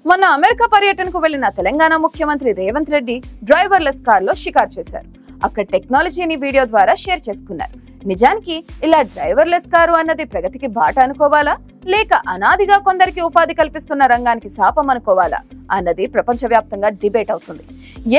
మొన్న అమెరికా పర్యటనకు వెళ్లిన తెలంగాణ ముఖ్యమంత్రి రేవంత్ రెడ్డి డ్రైవర్లెస్ కార్లో షికారు చేశారు. అక్కడ టెక్నాలజీని వీడియో ద్వారా షేర్ చేసుకున్నారు. నిజానికి ఇలా డ్రైవర్లెస్ కారు అన్నది ప్రగతికి బాట అనుకోవాలా, లేక అనాదిగా కొందరికి ఉపాధి కల్పిస్తున్న రంగానికి శాపం అనుకోవాలా అన్నది ప్రపంచవ్యాప్తంగా డిబేట్ అవుతుంది.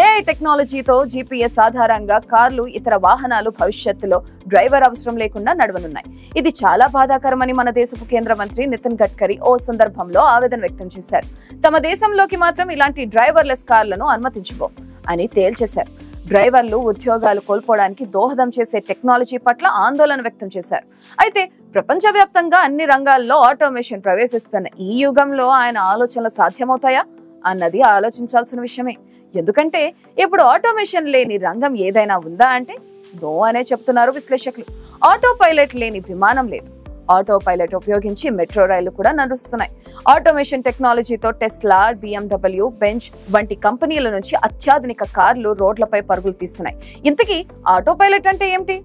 ఏఐ టెక్నాలజీతో జీపీఎస్ ఆధారంగా కార్లు, ఇతర వాహనాలు భవిష్యత్తులో డ్రైవర్ అవసరం లేకుండా నడవనున్నాయి. ఇది చాలా బాధాకరమని మన దేశపు కేంద్ర మంత్రి నితిన్ గడ్కరీ ఓ సందర్భంలో ఆవేదన వ్యక్తం చేశారు. తమ దేశంలోకి మాత్రం ఇలాంటి డ్రైవర్లెస్ కార్లను అనుమతించబోం అని తేల్చేశారు. డ్రైవర్లు ఉద్యోగాలు కోల్పోవడానికి దోహదం చేసే టెక్నాలజీ పట్ల ఆందోళన వ్యక్తం చేశారు. అయితే ప్రపంచవ్యాప్తంగా అన్ని రంగాల్లో ఆటోమేషన్ ప్రవేశిస్తున్న ఈ యుగంలో ఆయన ఆలోచనలు సాధ్యమవుతాయా అన్నది ఆలోచించాల్సిన విషయమే. ఎందుకంటే ఇప్పుడు ఆటోమేషన్ లేని రంగం ఏదైనా ఉందా అంటే నో అనే చెప్తున్నారు విశ్లేషకులు. ఆటో పైలట్ లేని విమానం లేదు. ఆటో పైలట్ ఉపయోగించి మెట్రో రైళ్లు కూడా నడుస్తున్నాయి. ఆటోమేషన్ టెక్నాలజీతో టెస్లా, BMW, బెంచ్ వంటి కంపెనీల నుంచి అత్యాధునిక కార్లు రోడ్లపై పరుగులు తీస్తున్నాయి. ఇంతకీ ఆటో పైలట్ అంటే ఏమిటి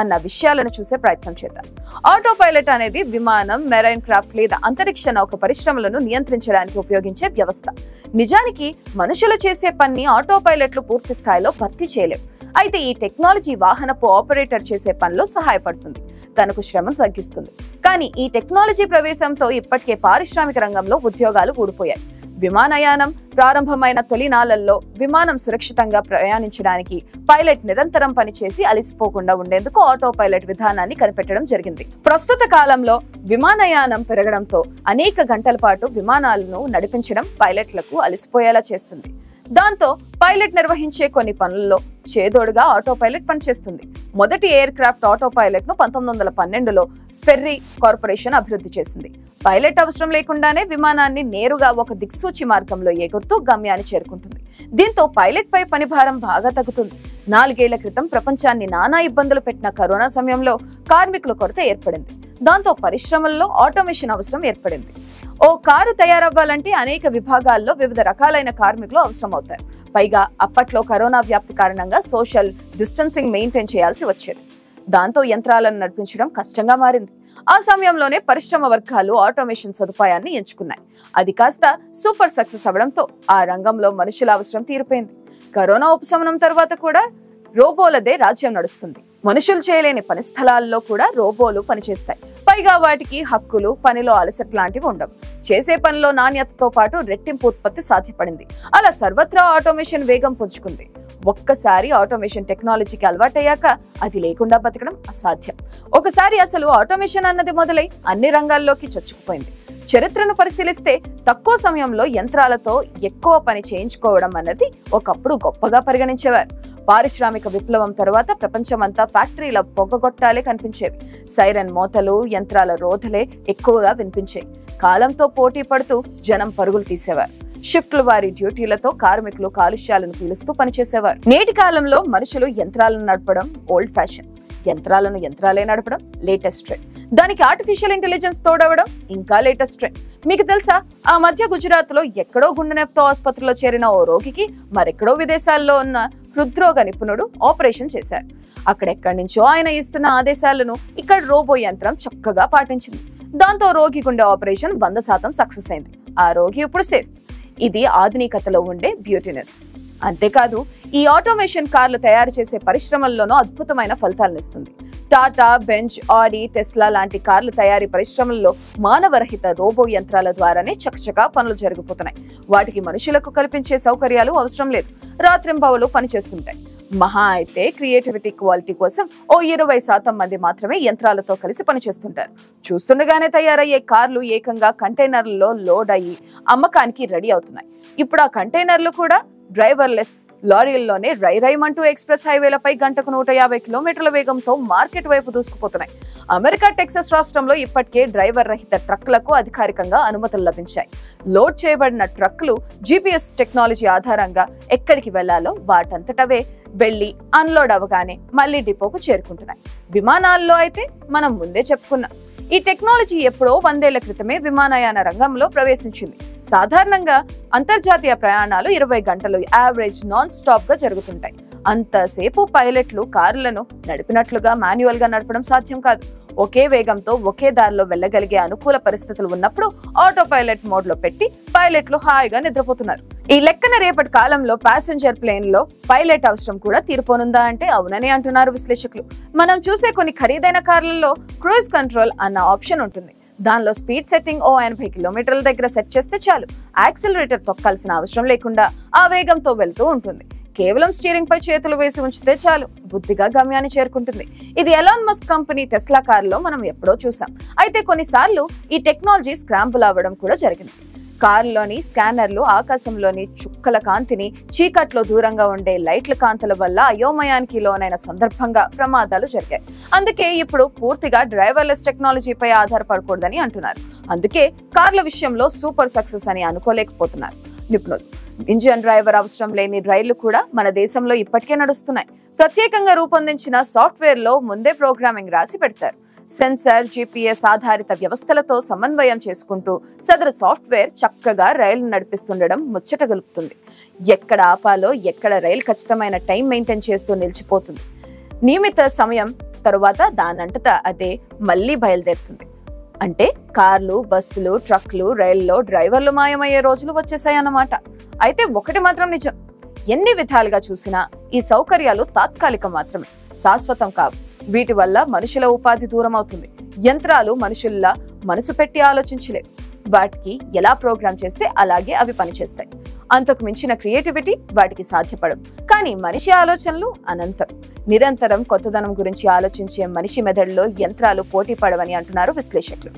అన్న విషయాలను చూసే ప్రయత్నం చేద్దాం. ఆటో పైలట్ అనేది విమానం, మెరైన్ క్రాఫ్ట్ లేదా అంతరిక్ష నౌక పరిశ్రమలను నియంత్రించడానికి ఉపయోగించే వ్యవస్థ. నిజానికి మనుషులు చేసే పని ఆటో పైలట్లు పూర్తి స్థాయిలో భర్తీ చేయలేవు. అయితే ఈ టెక్నాలజీ వాహనపు ఆపరేటర్ చేసే పనిలో సహాయపడుతుంది, తనకు శ్రమను తగ్గిస్తుంది. కానీ ఈ టెక్నాలజీ ప్రవేశంతో ఇప్పటికే పారిశ్రామిక రంగంలో ఉద్యోగాలు ఊడిపోయాయి. విమానయానం ప్రారంభమైన తొలి నాళ్లలో విమానం సురక్షితంగా ప్రయాణించడానికి పైలట్ నిరంతరం పనిచేసి అలసిపోకుండా ఉండేందుకు ఆటో పైలట్ విధానాన్ని కనిపెట్టడం జరిగింది. ప్రస్తుత కాలంలో విమానయానం పెరగడంతో అనేక గంటల పాటు విమానాలను నడిపించడం పైలట్లకు అలసిపోయేలా చేస్తుంది. దాంతో పైలట్ నిర్వహించే కొన్ని పనుల్లో చేదోడుగా ఆటో పైలట్ పనిచేస్తుంది. మొదటి ఎయిర్ క్రాఫ్ట్ ఆటో పైలట్ ను 1912లో స్పెర్రీ కార్పొరేషన్ అభివృద్ధి చేసింది. పైలట్ అవసరం లేకుండానే విమానాన్ని నేరుగా ఒక దిక్సూచి మార్గంలో ఎగురుతూ గమ్యాన్ని చేరుకుంటుంది. దీంతో పైలట్ పై పనిభారం బాగా తగ్గుతుంది. 4 ఏళ్ల క్రితం ప్రపంచాన్ని నానా ఇబ్బందులు పెట్టిన కరోనా సమయంలో కార్మికుల కొరత ఏర్పడింది. దాంతో పరిశ్రమల్లో ఆటోమేషన్ అవసరం ఏర్పడింది. ఓ కారు తయారవ్వాలంటే అనేక విభాగాల్లో వివిధ రకాలైన కార్మికులు అవసరం అవుతారు. పైగా అప్పట్లో కరోనా వ్యాప్తి కారణంగా సోషల్ డిస్టెన్సింగ్ మెయింటైన్ చేయాల్సి వచ్చేది. దాంతో యంత్రాలను నడిపించడం కష్టంగా మారింది. ఆ సమయంలోనే పరిశ్రమ వర్గాలు ఆటోమేషన్ సదుపాయాన్ని ఎంచుకున్నాయి. అది కాస్త సూపర్ సక్సెస్ అవడంతో ఆ రంగంలో మనుషుల అవసరం తీరిపోయింది. కరోనా ఉపశమనం తర్వాత కూడా రోబోలదే రాజ్యం నడుస్తుంది. మనుషులు చేయలేని పని స్థలాల్లో కూడా రోబోలు పనిచేస్తాయి. పైగా వాటికి హక్కులు, పనిలో అలసట లాంటివి ఉండవు. చేసే పనిలో నాణ్యతతో పాటు రెట్టింపు ఉత్పత్తి సాధ్యపడింది. అలా సర్వత్రా ఆటోమేషన్ వేగం పుంజుకుంది. ఒక్కసారి ఆటోమేషన్ టెక్నాలజీకి అలవాటయ్యాక అది లేకుండా బతకడం అసాధ్యం. ఒకసారి అసలు ఆటోమేషన్ అన్నది మొదలై అన్ని రంగాల్లోకి చొచ్చుకుపోయింది. చరిత్రను పరిశీలిస్తే తక్కువ సమయంలో యంత్రాలతో ఎక్కువ పని చేయించుకోవడం అన్నది ఒకప్పుడు గొప్పగా పరిగణించేవారు. పారిశ్రామిక విప్లవం తర్వాత ప్రపంచమంతా ఫ్యాక్టరీల పొగగొట్టాలే కనిపించేవి. సైరన్ మోతలు, యంత్రాల రోధలే ఎక్కువగా వినిపించేవి. కాలంతో పోటీ పడుతూ జనం పరుగులు తీసేవారు. షిఫ్ట్ల వారి డ్యూటీలతో కార్మికులు కాలుష్యాలను పీలుస్తూ పనిచేసేవారు. నేటి కాలంలో మనుషులు యంత్రాలను నడపడం ఓల్డ్ ఫ్యాషన్, యంత్రాలను యంత్రాలే నడపడం లేటెస్ట్ ట్రెండ్. దానికి ఆర్టిఫిషియల్ ఇంటెలిజెన్స్ తోడవడం ఇంకా లేటెస్ట్ ట్రెండ్. మీకు తెలుసా, ఆ మధ్య గుజరాత్ లో ఎక్కడో గుండె నొప్పితో ఆసుపత్రిలో చేరిన ఓ రోగికి మరెక్కడో విదేశాల్లో ఉన్న హృద్రోగ నిపుణుడు ఆపరేషన్ చేశారు. అక్కడెక్కడి నుంచో ఆయన ఇస్తున్న ఆదేశాలను ఇక్కడ రోబో యంత్రం చక్కగా పాటించింది. దాంతో రోగి గుండె ఆపరేషన్ 100% సక్సెస్ అయింది. ఆ రోగి ఇప్పుడు సేఫ్. ఇది ఆధునికతలో ఉండే బ్యూటీనెస్. అంతేకాదు, ఈ ఆటోమేషన్ కార్లు తయారు చేసే పరిశ్రమల్లోనూ అద్భుతమైన ఫలితాలనిస్తుంది. టాటా, బెంచ్, ఆడి, టెస్లా లాంటి కార్ల తయారీ పరిశ్రమల్లో మానవరహిత రోబో యంత్రాల ద్వారానే చకచకా పనులు జరిగిపోతున్నాయి. వాటికి మనుషులకు కల్పించే సౌకర్యాలు అవసరం లేదు. రాత్రింబవలు పనిచేస్తుంటాయి. మహా అయితే క్రియేటివిటీ, క్వాలిటీ కోసం ఓ 20% మంది మాత్రమే యంత్రాలతో కలిసి పనిచేస్తుంటారు. చూస్తుండగానే తయారయ్యే కార్లు ఏకంగా కంటైనర్లలో లోడ్ అయ్యి అమ్మకానికి రెడీ అవుతున్నాయి. ఇప్పుడు ఆ కంటైనర్లు కూడా డ్రైవర్లెస్ లారీల్లోనే రైమంటూ ఎక్స్ప్రెస్ హైవేలపై గంటకు 150 కిలోమీటర్ల వేగంతో మార్కెట్ వైపు దూసుకుపోతున్నాయి. అమెరికా టెక్సస్ రాష్ట్రంలో ఇప్పటికే డ్రైవర్ రహిత ట్రక్లకు అధికారికంగా అనుమతులు లభించాయి. లోడ్ చేయబడిన ట్రక్లు జీపీఎస్ టెక్నాలజీ ఆధారంగా ఎక్కడికి వెళ్లాలో వాటంతటవే వెళ్లి అన్లోడ్ అవగానే మళ్లీ డిపోకు చేరుకుంటున్నాయి. విమానాల్లో అయితే మనం ముందే చెప్పుకున్నాం. ఈ టెక్నాలజీ ఎప్పుడో 100 ఏళ్ల క్రితమే విమానయాన రంగంలో ప్రవేశించింది. సాధారణంగా అంతర్జాతీయ ప్రయాణాలు 20 గంటలు యావరేజ్ నాన్ స్టాప్ గా జరుగుతుంటాయి. అంతసేపు పైలట్లు కారులను నడిపినట్లుగా మాన్యువల్ గా నడపడం సాధ్యం కాదు. ఒకే వేగంతో ఒకే దారిలో వెళ్ళగలిగే అనుకూల పరిస్థితులు ఉన్నప్పుడు ఆటో పైలట్ మోడ్ లో పెట్టి పైలట్లు హాయిగా నిద్రపోతున్నారు. ఈ లెక్కన రేపటి కాలంలో ప్యాసింజర్ ప్లేన్ లో పైలట్ అవసరం కూడా తీరిపోనుందా అంటే అవునని అంటున్నారు విశ్లేషకులు. మనం చూసే కొన్ని ఖరీదైన కార్లలో క్రూజ్ కంట్రోల్ అన్న ఆప్షన్ ఉంటుంది. దానిలో స్పీడ్ సెట్టింగ్ 80 కిలోమీటర్ల దగ్గర సెట్ చేస్తే చాలు, యాక్సిలరేటర్ తొక్కాల్సిన అవసరం లేకుండా ఆ వేగంతో వెళ్తూ ఉంటుంది. కేవలం స్టీరింగ్ పై చేతులు వేసి ఉంచితే చాలు, బుద్ధిగా గమ్యాన్ని చేరుకుంటుంది. ఇది ఎలాన్ మస్క్ కంపెనీ టెస్లా కారులో మనం ఎప్పుడో చూసాం. అయితే కొన్నిసార్లు ఈ టెక్నాలజీ స్క్రాంబుల్ అవ్వడం కూడా జరిగింది. కారులోని స్కానర్లు ఆకాశంలోని చుక్కల కాంతిని చీకట్లో దూరంగా ఉండే లైట్ల కాంతుల వల్ల అయోమయానికి లోనైన సందర్భంగా ప్రమాదాలు జరిగాయి. అందుకే ఇప్పుడు పూర్తిగా డ్రైవర్లెస్ టెక్నాలజీపై ఆధారపడకూడదని అంటున్నారు. అందుకే కార్ల విషయంలో సూపర్ సక్సెస్ అని అనుకోలేకపోతున్నారు నిపుణులు. ఇంజిన్ డ్రైవర్ అవసరం లేని రైళ్లు కూడా మన దేశంలో ఇప్పటికే నడుస్తున్నాయి. ప్రత్యేకంగా రూపొందించిన సాఫ్ట్వేర్ లో ముందే ప్రోగ్రామింగ్ రాసి పెడతారు. సెన్సార్, జీపీఎస్ ఆధారిత వ్యవస్థలతో సమన్వయం చేసుకుంటూ సదరు సాఫ్ట్వేర్ చక్కగా రైలు నడిపిస్తుండడం ముచ్చట గలుపుతుంది. ఎక్కడ ఆపాలో, ఎక్కడ రైలు ఖచ్చితమైన టైం మెయింటైన్ చేస్తూ నిలిచిపోతుంది. నియమిత సమయం తరువాత దానంతటా అదే మళ్లీ బయలుదేరుతుంది. అంటే కార్లు, బస్సులు, ట్రక్లు, రైల్లో డ్రైవర్లు మాయమయ్యే రోజులు వచ్చేసాయన్నమాట. అయితే ఒకటి మాత్రం నిజం, ఎన్ని విధాలుగా చూసినా ఈ సౌకర్యాలు తాత్కాలికం మాత్రమే, శాశ్వతం కావు. వీటి వల్ల మనుషుల ఉపాధి దూరం అవుతుంది. యంత్రాలు మనుషుల్లా మనసు పెట్టి ఆలోచించలేవు. వాటికి ఎలా ప్రోగ్రామ్ చేస్తే అలాగే అవి పనిచేస్తాయి. అంతకు మించిన క్రియేటివిటీ వాటికి సాధ్యపడవు. కానీ మనిషి ఆలోచనలు అనంతం. నిరంతరం కొత్తదనం గురించి ఆలోచించే మనిషి మెదడులో యంత్రాలు పోటీ పడవని అంటున్నారు విశ్లేషకులు.